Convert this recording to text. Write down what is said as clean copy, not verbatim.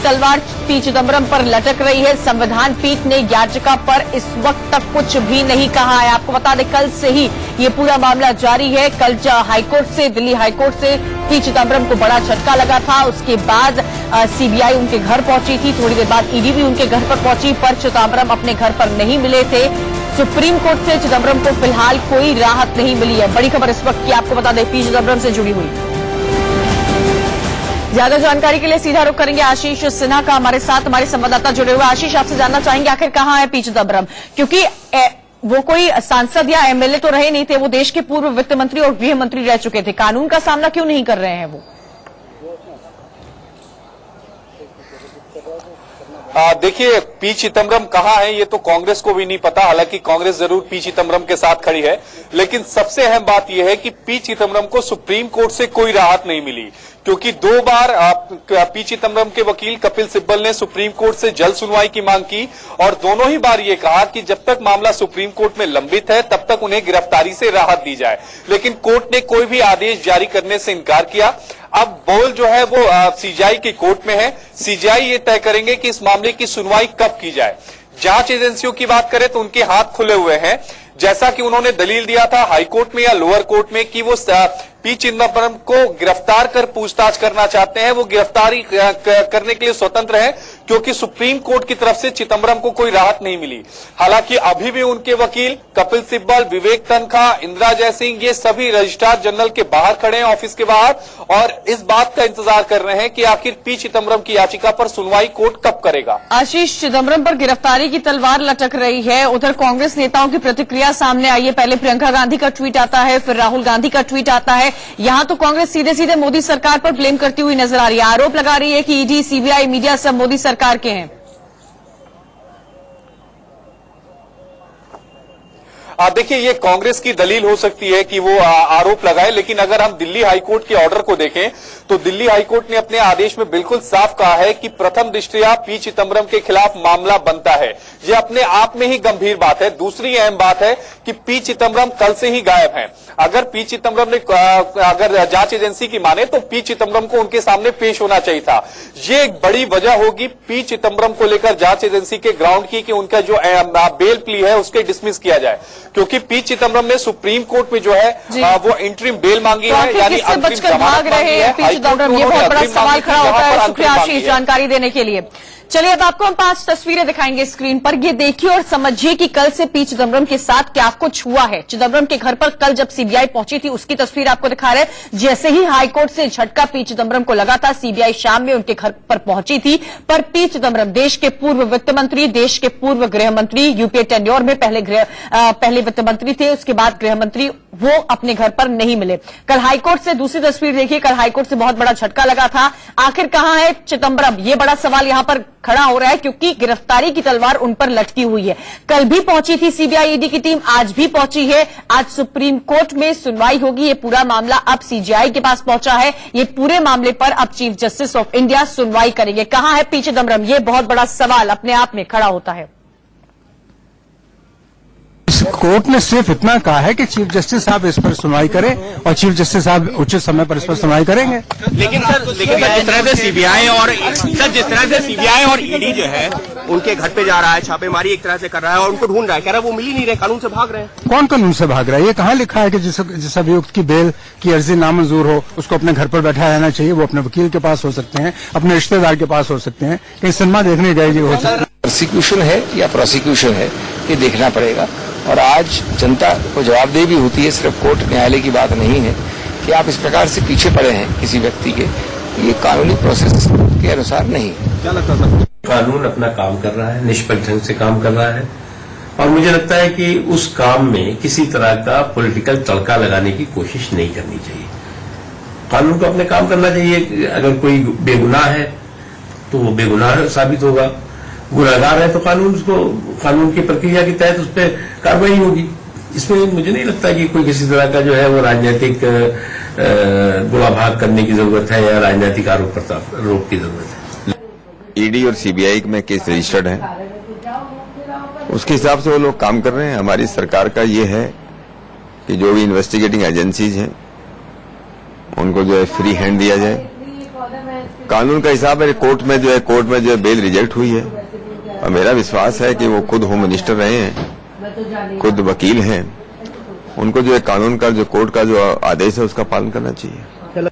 तलवार पी चिदम्बरम पर लटक रही है। संविधान पीठ ने याचिका पर इस वक्त तक कुछ भी नहीं कहा है। आपको बता दें, कल से ही ये पूरा मामला जारी है। कल हाईकोर्ट से, दिल्ली हाईकोर्ट से पी चिदम्बरम को बड़ा झटका लगा था। उसके बाद सीबीआई उनके घर पहुंची थी। थोड़ी देर बाद ईडी भी उनके घर पर पहुंची, पर चिदम्बरम अपने घर पर नहीं मिले थे। सुप्रीम कोर्ट से चिदम्बरम को फिलहाल कोई राहत नहीं मिली है। बड़ी खबर इस वक्त की आपको बता दें, पी चिदम्बरम से जुड़ी हुई। ज्यादा जानकारी के लिए सीधा रुख करेंगे आशीष सिन्हा का, हमारे साथ हमारे संवाददाता जुड़े हुए। आशीष, आपसे जानना चाहेंगे आखिर कहां है पी चिदम्बरम, क्योंकि वो कोई सांसद या एमएलए तो रहे नहीं थे, वो देश के पूर्व वित्त मंत्री और गृह मंत्री रह चुके थे। कानून का सामना क्यों नहीं कर रहे हैं वो? देखिए, पी चिदम्बरम कहाँ है ये तो कांग्रेस को भी नहीं पता। हालांकि कांग्रेस जरूर पी चिदम्बरम के साथ खड़ी है, लेकिन सबसे अहम बात यह है कि पी चिदम्बरम को सुप्रीम कोर्ट से कोई राहत नहीं मिली, क्योंकि 2 बार पी चिदम्बरम के वकील कपिल सिब्बल ने सुप्रीम कोर्ट से जल्द सुनवाई की मांग की और दोनों ही बार ये कहा कि जब तक मामला सुप्रीम कोर्ट में लंबित है तब तक उन्हें गिरफ्तारी से राहत दी जाए। लेकिन कोर्ट ने कोई भी आदेश जारी करने से इनकार किया। अब बॉल जो है वो सीजीआई की कोर्ट में है। सीजीआई ये तय करेंगे कि इस मामले की सुनवाई कब की जाए। जांच एजेंसियों की बात करें तो उनके हाथ खुले हुए हैं, जैसा कि उन्होंने दलील दिया था हाईकोर्ट में या लोअर कोर्ट में कि वो पी चिदम्बरम को गिरफ्तार कर पूछताछ करना चाहते हैं। वो गिरफ्तारी करने के लिए स्वतंत्र है, क्योंकि सुप्रीम कोर्ट की तरफ से चिदम्बरम को कोई राहत नहीं मिली। हालांकि अभी भी उनके वकील कपिल सिब्बल, विवेक तन्खा, इंदिरा जयसिंह, ये सभी रजिस्ट्रार जनरल के बाहर खड़े हैं, ऑफिस के बाहर, और इस बात का इंतजार कर रहे हैं कि आखिर पी चिदम्बरम की याचिका पर सुनवाई कोर्ट कब करेगा। आशीष, चिदम्बरम पर गिरफ्तारी की तलवार लटक रही है। उधर कांग्रेस नेताओं की प्रतिक्रिया सामने आई है। पहले प्रियंका गांधी का ट्वीट आता है, फिर राहुल गांधी का ट्वीट आता है। यहां तो कांग्रेस सीधे सीधे मोदी सरकार पर ब्लेम करती हुई नजर आ रही है। आरोप लगा रही है कि ईडी, सीबीआई, मीडिया सब मोदी सरकार के हैं। देखिए, ये कांग्रेस की दलील हो सकती है कि वो आरोप लगाए, लेकिन अगर हम दिल्ली हाईकोर्ट के ऑर्डर को देखें तो दिल्ली हाईकोर्ट ने अपने आदेश में बिल्कुल साफ कहा है कि प्रथम दृष्टया पी चिदम्बरम के खिलाफ मामला बनता है। ये अपने आप में ही गंभीर बात है। दूसरी अहम बात है कि पी चिदम्बरम कल से ही गायब हैं। अगर पी चिदम्बरम ने अगर जांच एजेंसी की माने तो पी चिदम्बरम को उनके सामने पेश होना चाहिए था। ये एक बड़ी वजह होगी पी चिदम्बरम को लेकर जांच एजेंसी के ग्राउंड की कि उनका जो बेल प्ली है उसके डिसमिस किया जाए, क्योंकि पी चिदम्बरम ने सुप्रीम कोर्ट में जो है वो इंटरिम बेल मांगी है, यानी अंतरिम जमानत मांगी है। ये बहुत बड़ा सवाल खड़ा होता है। शुक्रिया आशीष जानकारी देने के लिए। चलिए, अब आपको हम 5 तस्वीरें दिखाएंगे स्क्रीन पर। ये देखिए और समझिए कि कल से पी चिदम्बरम के साथ क्या कुछ हुआ है। चिदम्बरम के घर पर कल जब सीबीआई पहुंची थी उसकी तस्वीर आपको दिखा रहे हैं। जैसे ही हाईकोर्ट से झटका पी चिदम्बरम को लगा था, सीबीआई शाम में उनके घर पर पहुंची थी। पर पी चिदम्बरम, देश के पूर्व वित्त मंत्री, देश के पूर्व गृह मंत्री, यूपीए टेन्योर में पहले वित्त मंत्री थे, उसके बाद गृह मंत्री, वो अपने घर पर नहीं मिले। कल हाईकोर्ट से दूसरी तस्वीर देखिए, कल हाईकोर्ट से बहुत बड़ा झटका लगा था। आखिर कहां है चिदम्बरम, ये बड़ा सवाल यहां पर खड़ा हो रहा है, क्योंकि गिरफ्तारी की तलवार उन पर लटकी हुई है। कल भी पहुंची थी सीबीआई ईडी की टीम, आज भी पहुंची है। आज सुप्रीम कोर्ट में सुनवाई होगी। ये पूरा मामला अब सीजीआई के पास पहुंचा है। ये पूरे मामले पर अब चीफ जस्टिस ऑफ इंडिया सुनवाई करेंगे। कहां है पी चिदम्बरम, ये बहुत बड़ा सवाल अपने आप में खड़ा होता है। कोर्ट ने सिर्फ इतना कहा है कि चीफ जस्टिस साहब इस पर सुनवाई करें और चीफ जस्टिस साहब उचित समय पर इस पर सुनवाई करेंगे। लेकिन सर जिस तरह से सीबीआई और ईडी जो है उनके घर पे जा रहा है, छापेमारी एक तरह से कर रहा है और उनको ढूंढ रहा है, कह रहा है वो मिल ही नहीं रहे, कानून से भाग रहे हैं। कौन कानून से भाग रहा है? ये कहाँ लिखा है कि जिस अभियुक्त की बेल की अर्जी नामंजूर हो उसको अपने घर पर बैठा रहना चाहिए? वो अपने वकील के पास हो सकते हैं, अपने रिश्तेदार के पास हो सकते हैं, कहीं सिनेमा देखने गए हो सकते हैं। प्रोसिक्यूशन है या प्रोसिक्यूशन है, ये देखना पड़ेगा। और आज जनता को जवाबदेही भी होती है, सिर्फ कोर्ट न्यायालय की बात नहीं है कि आप इस प्रकार से पीछे पड़े हैं किसी व्यक्ति के, ये कानूनी प्रोसेस के अनुसार नहीं है। क्या लगता है? कानून अपना काम कर रहा है, निष्पक्ष ढंग से काम कर रहा है, और मुझे लगता है कि उस काम में किसी तरह का पॉलिटिकल तड़का लगाने की कोशिश नहीं करनी चाहिए। कानून को अपने काम करना चाहिए। अगर कोई बेगुनाह है तो वो बेगुनाह साबित होगा, गुनहगार है तो कानून की प्रक्रिया के तहत उस पर कार्रवाई होगी। इसमें मुझे नहीं लगता कि कोई किसी तरह का जो है वो राजनीतिक गोलाभाग करने की जरूरत है या राजनीतिक आरोप की जरूरत है। ईडी और सीबीआई में केस रजिस्टर्ड है, उसके हिसाब से वो लोग काम कर रहे हैं। हमारी सरकार का ये है कि जो भी इन्वेस्टिगेटिंग एजेंसीज हैं उनको जो है फ्री हैंड दिया जाए कानून का हिसाब है, कोर्ट में जो है बेल रिजेक्ट हुई है और मेरा विश्वास है कि वो खुद होम मिनिस्टर रहे हैं, खुद वकील हैं, उनको जो है कानून का जो कोर्ट का जो आदेश है उसका पालन करना चाहिए।